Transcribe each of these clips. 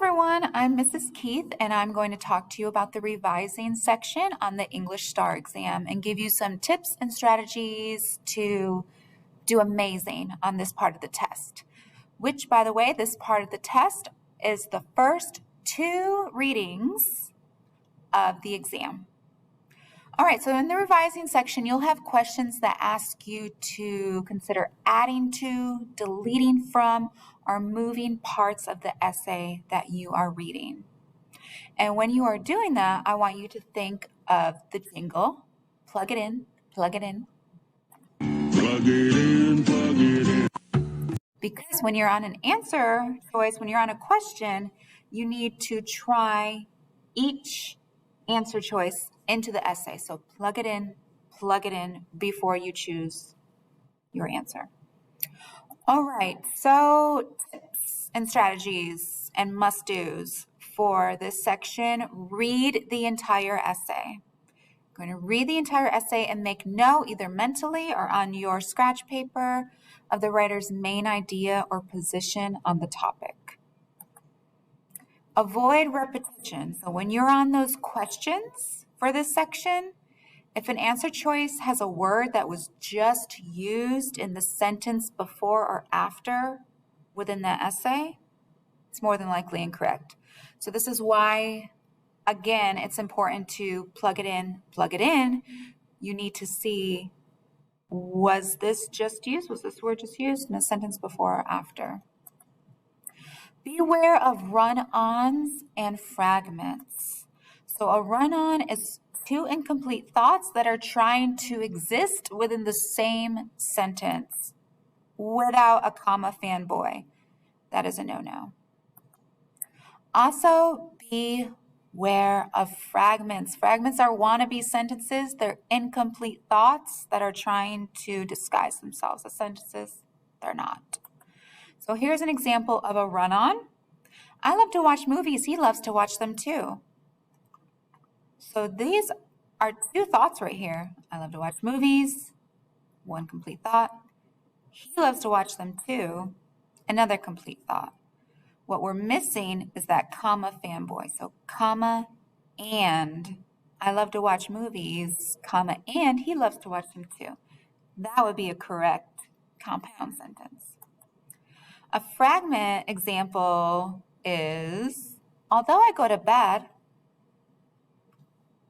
everyone, I'm Mrs. Keith and I'm going to talk to you about the revising section on the English STAAR exam and give you some tips and strategies to do amazing on this part of the test. Which, by the way, this part of the test is the first 2 readings of the exam. All right, so in the revising section, you'll have questions that ask you to consider adding to, deleting from, or moving parts of the essay that you are reading. And when you are doing that, I want you to think of the jingle. Plug it in, plug it in. Plug it in, plug it in. Because when you're on an answer choice, when you're on a question, you need to try each answer choice into the essay. So plug it in before you choose your answer. All right, so tips and strategies and must-dos for this section. Read the entire essay. I'm going to read the entire essay and make note, either mentally or on your scratch paper, of the writer's main idea or position on the topic. Avoid repetition. So when you're on those questions for this section, if an answer choice has a word that was just used in the sentence before or after within that essay, it's more than likely incorrect. So this is why, again, it's important to plug it in, plug it in. You need to see, was this just used? Was this word just used in a sentence before or after? Beware of run-ons and fragments. So a run-on is 2 incomplete thoughts that are trying to exist within the same sentence without a comma fanboy. That is a no-no. Also, beware of fragments. Fragments are wannabe sentences. They're incomplete thoughts that are trying to disguise themselves as sentences. They're not. So here's an example of a run-on. I love to watch movies. He loves to watch them too. So these are 2 thoughts right here. I love to watch movies. 1 complete thought. He loves to watch them too. Another complete thought. What we're missing is that comma fanboy. So comma and I love to watch movies, comma and he loves to watch them too. That would be a correct compound sentence. A fragment example is, although I go to bed,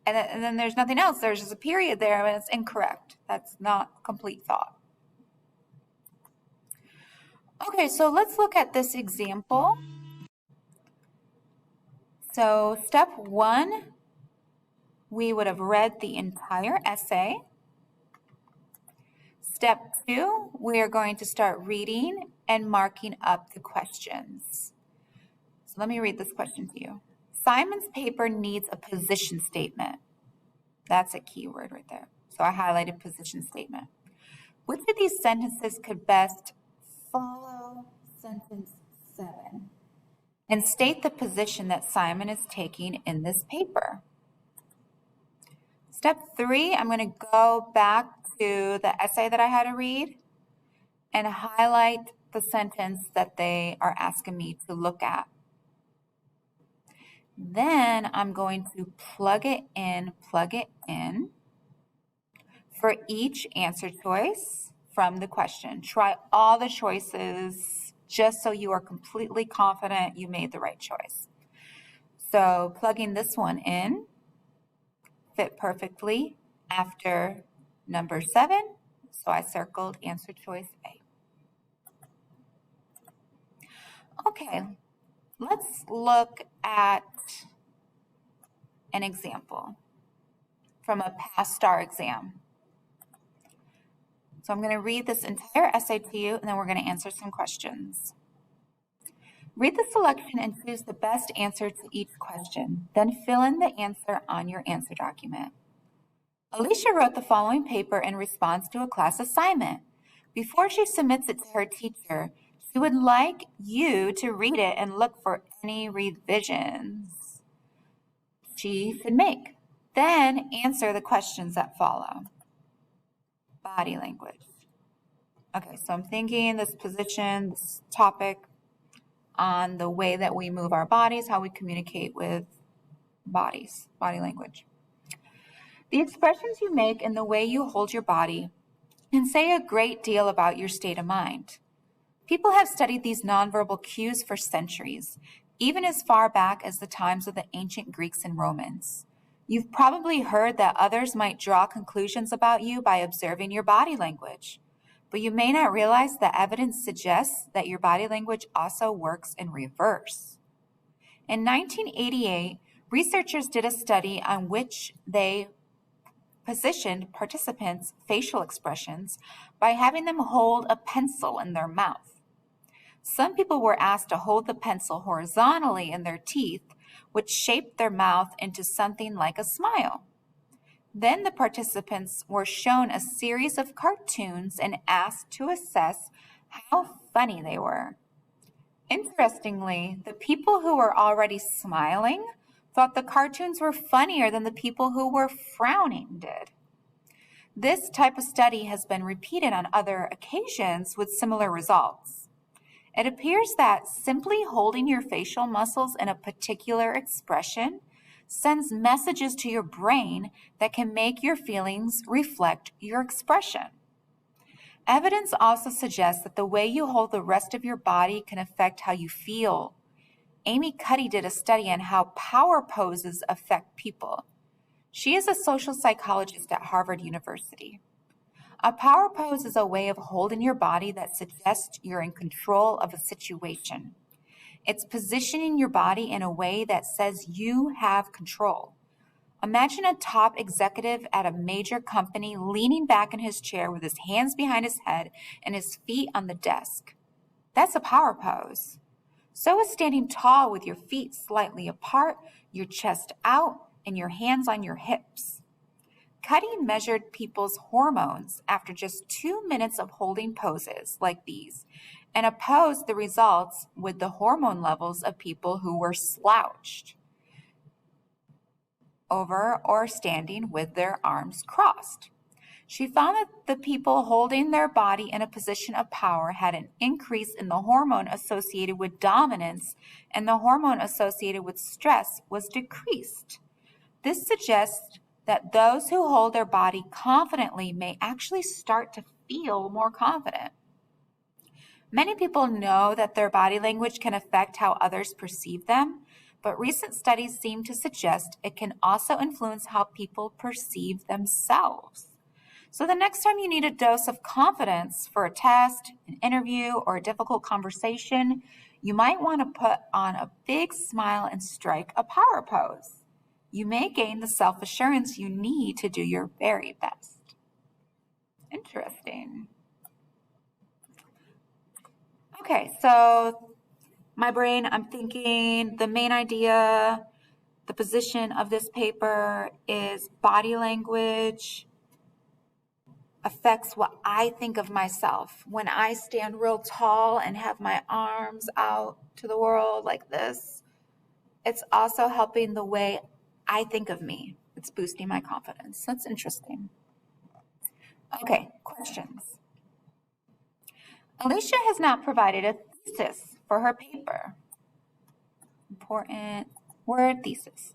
and then there's nothing else. There's just a period there, and it's incorrect. That's not complete thought. Okay, so let's look at this example. So step 1, we would have read the entire essay. Step 2, we are going to start reading and marking up the questions. So let me read this question to you. Simon's paper needs a position statement. That's a key word right there. So I highlighted position statement. Which of these sentences could best follow sentence 7 and state the position that Simon is taking in this paper? Step 3, I'm going to go back to the essay that I had to read and highlight the sentence that they are asking me to look at. Then I'm going to plug it in for each answer choice from the question. Try all the choices just so you are completely confident you made the right choice. So plugging this one in fit perfectly after number 7. So I circled answer choice A. Okay, let's look at an example from a past STAAR exam. So I'm going to read this entire essay to you, and then we're going to answer some questions. Read the selection and choose the best answer to each question. Then fill in the answer on your answer document. Alicia wrote the following paper in response to a class assignment. Before she submits it to her teacher, she would like you to read it and look for any revisions she should make. Then answer the questions that follow. Body language. Okay, so I'm thinking this position, this topic, on the way that we move our bodies, how we communicate with bodies, body language. The expressions you make and the way you hold your body can say a great deal about your state of mind. People have studied these nonverbal cues for centuries, even as far back as the times of the ancient Greeks and Romans. You've probably heard that others might draw conclusions about you by observing your body language, but you may not realize that evidence suggests that your body language also works in reverse. In 1988, researchers did a study on which they positioned participants' facial expressions by having them hold a pencil in their mouth. Some people were asked to hold the pencil horizontally in their teeth, which shaped their mouth into something like a smile. Then the participants were shown a series of cartoons and asked to assess how funny they were. Interestingly, the people who were already smiling thought the cartoons were funnier than the people who were frowning did. This type of study has been repeated on other occasions with similar results. It appears that simply holding your facial muscles in a particular expression sends messages to your brain that can make your feelings reflect your expression. Evidence also suggests that the way you hold the rest of your body can affect how you feel. Amy Cuddy did a study on how power poses affect people. She is a social psychologist at Harvard University. A power pose is a way of holding your body that suggests you're in control of a situation. It's positioning your body in a way that says you have control. Imagine a top executive at a major company leaning back in his chair with his hands behind his head and his feet on the desk. That's a power pose. So is standing tall with your feet slightly apart, your chest out, and your hands on your hips. Cuddy measured people's hormones after just 2 minutes of holding poses like these and opposed the results with the hormone levels of people who were slouched over or standing with their arms crossed. She found that the people holding their body in a position of power had an increase in the hormone associated with dominance, and the hormone associated with stress was decreased. This suggests that those who hold their body confidently may actually start to feel more confident. Many people know that their body language can affect how others perceive them, but recent studies seem to suggest it can also influence how people perceive themselves. So the next time you need a dose of confidence for a test, an interview, or a difficult conversation, you might want to put on a big smile and strike a power pose. You may gain the self-assurance you need to do your very best. Interesting. Okay, so my brain, I'm thinking the main idea, the position of this paper is body language affects what I think of myself. When I stand real tall and have my arms out to the world like this, it's also helping the way I think of me. It's boosting my confidence. That's interesting. Okay, questions. Alicia has not provided a thesis for her paper. Important word, thesis.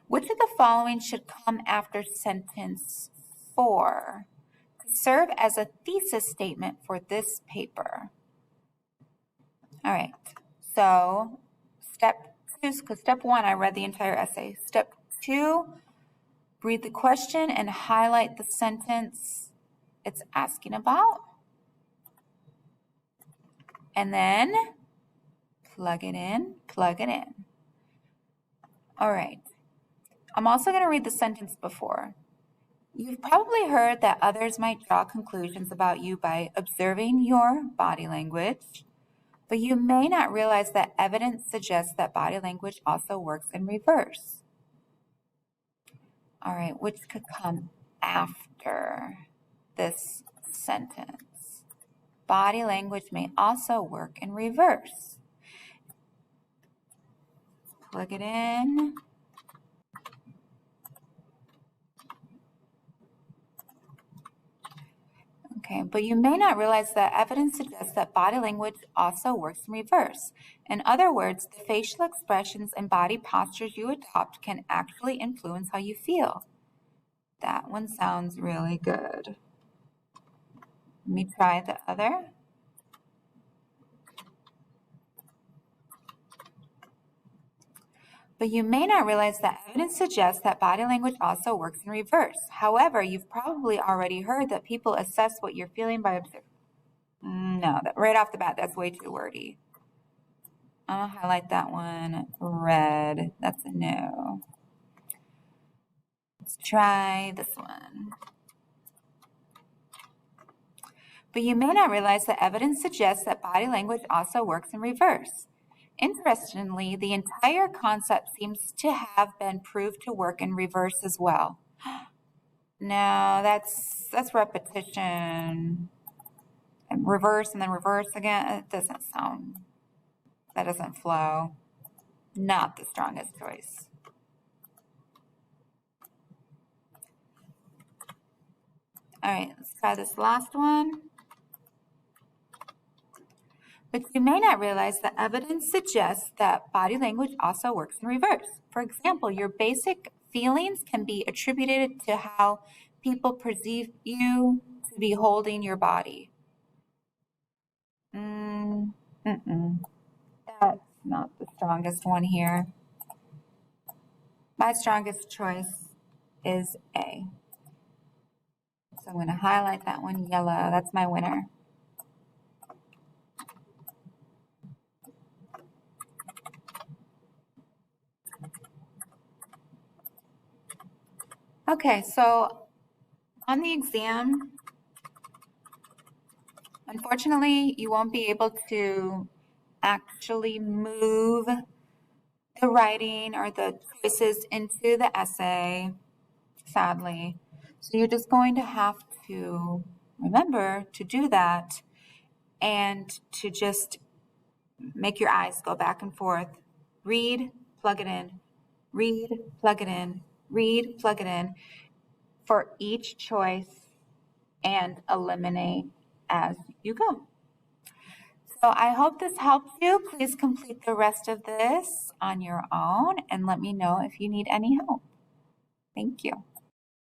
Which of the following should come after sentence 4 to serve as a thesis statement for this paper? All right, so step 2, because step 1, I read the entire essay. Step 2, read the question and highlight the sentence it's asking about. And then plug it in, plug it in. All right. I'm also going to read the sentence before. You've probably heard that others might draw conclusions about you by observing your body language, but you may not realize that evidence suggests that body language also works in reverse. All right, which could come after this sentence? Body language may also work in reverse. Plug it in. Okay, But you may not realize that evidence suggests that body language also works in reverse. In other words, the facial expressions and body postures you adopt can actually influence how you feel. That one sounds really good. Let me try the other. But you may not realize that evidence suggests that body language also works in reverse. However, you've probably already heard that people assess what you're feeling by observing. No, right off the bat, that's way too wordy. I'll highlight that one red. That's a no. Let's try this one. But you may not realize that evidence suggests that body language also works in reverse. Interestingly, the entire concept seems to have been proved to work in reverse as well. No, that's repetition. And reverse and then reverse again. It doesn't sound, that doesn't flow. Not the strongest choice. All right, let's try this last one. But you may not realize that evidence suggests that body language also works in reverse. For example, your basic feelings can be attributed to how people perceive you to be holding your body. That's not the strongest one here. My strongest choice is A. So I'm going to highlight that one yellow. That's my winner. Okay, so on the exam, unfortunately, you won't be able to actually move the writing or the choices into the essay, sadly. So you're just going to have to remember to do that and to just make your eyes go back and forth. Read, plug it in, read, plug it in, read, plug it in for each choice and eliminate as you go. So I hope this helps you. Please complete the rest of this on your own and let me know if you need any help. Thank you.